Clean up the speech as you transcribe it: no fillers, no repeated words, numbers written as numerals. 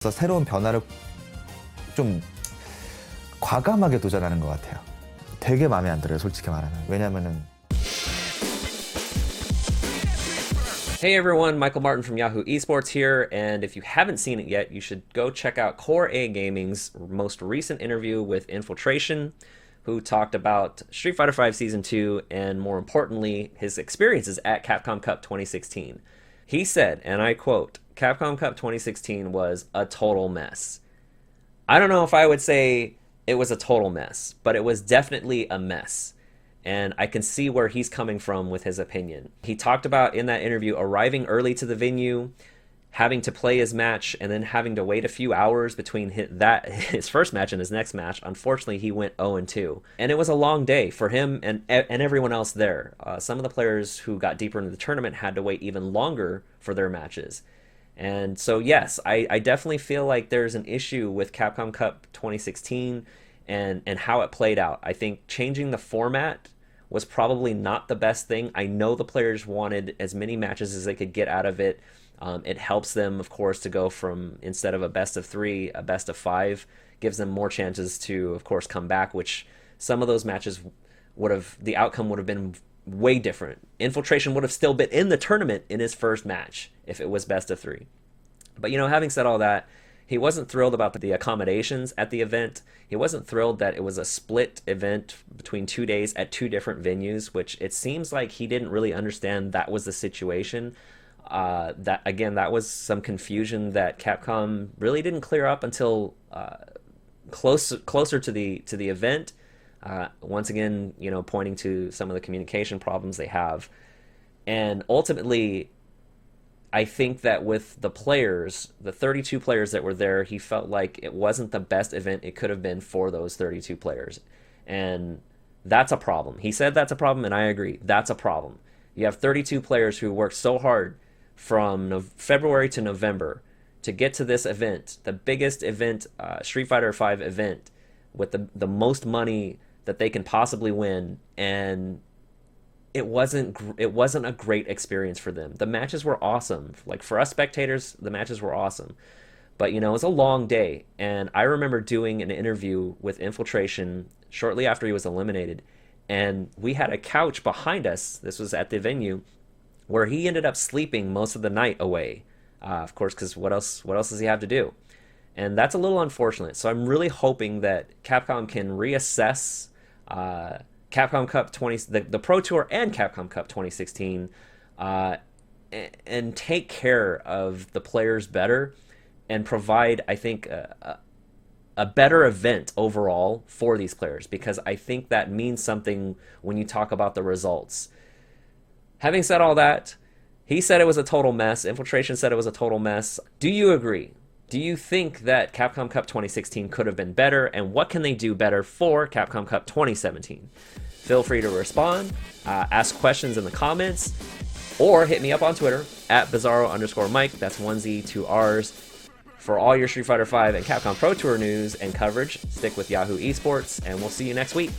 그래서 새로운 변화를 좀 과감하게 도전하는 것 같아요. 되게 마음에 안 들어요, 솔직히 말하면. 왜냐면은 Hey everyone, Michael Martin from Yahoo Esports here, and if you haven't seen it yet, you should go check out Core A Gaming's most recent interview with Infiltration, who talked about Street Fighter V Season 2 and, more importantly, his experiences at Capcom Cup 2016. He said, and I quote, Capcom Cup 2016 was a total mess. I don't know if I would say it was a total mess, but it was definitely a mess. And I can see where he's coming from with his opinion. He talked about in that interview arriving early to the venue, having to play his match, and then having to wait a few hours between his first match and his next match. Unfortunately, he went 0-2. And it was a long day for him and everyone else there. Some of the players who got deeper into the tournament had to wait even longer for their matches. And so, yes, I definitely feel like there's an issue with Capcom Cup 2016 and how it played out. I think changing the format was probably not the best thing. I know the players wanted as many matches as they could get out of it. It helps them, of course, to go from, instead of a best of 3, a best of 5, gives them more chances to, of course, come back, which some of those matches the outcome would have been way different. Infiltration would have still been in the tournament in his first match if it was best of 3. But, having said all that, he wasn't thrilled about the accommodations at the event. He wasn't thrilled that it was a split event between 2 days at 2 different venues, which it seems like he didn't really understand that was the situation. That was some confusion that Capcom really didn't clear up until closer to the event. Once again, pointing to some of the communication problems they have. And ultimately, I think that with the players, the 32 players that were there, he felt like it wasn't the best event it could have been for those 32 players. And that's a problem. He said that's a problem, and I agree. That's a problem. You have 32 players who worked so hard from February to November to get to this event, the biggest event, Street Fighter V event, with the most money that they can possibly win, and it wasn't a great experience for them. The matches were awesome. Like, for us spectators, the matches were awesome. But, it was a long day. And I remember doing an interview with Infiltration shortly after he was eliminated. And we had a couch behind us. This was at the venue where he ended up sleeping most of the night away. Of course, because what else does he have to do? And that's a little unfortunate. So I'm really hoping that Capcom can reassess Capcom Cup the Pro Tour and Capcom Cup 2016, and take care of the players better and provide, I think, a better event overall for these players, because I think that means something when you talk about the results. Having said all that, he said it was a total mess. Infiltration said it was a total mess. Do you agree? Do you think that Capcom Cup 2016 could have been better, and what can they do better for Capcom Cup 2017? Feel free to respond, ask questions in the comments, or hit me up on Twitter at Bizarro_Mike. That's 1Z, 2 R's. For all your Street Fighter V and Capcom Pro Tour news and coverage, stick with Yahoo Esports, and we'll see you next week.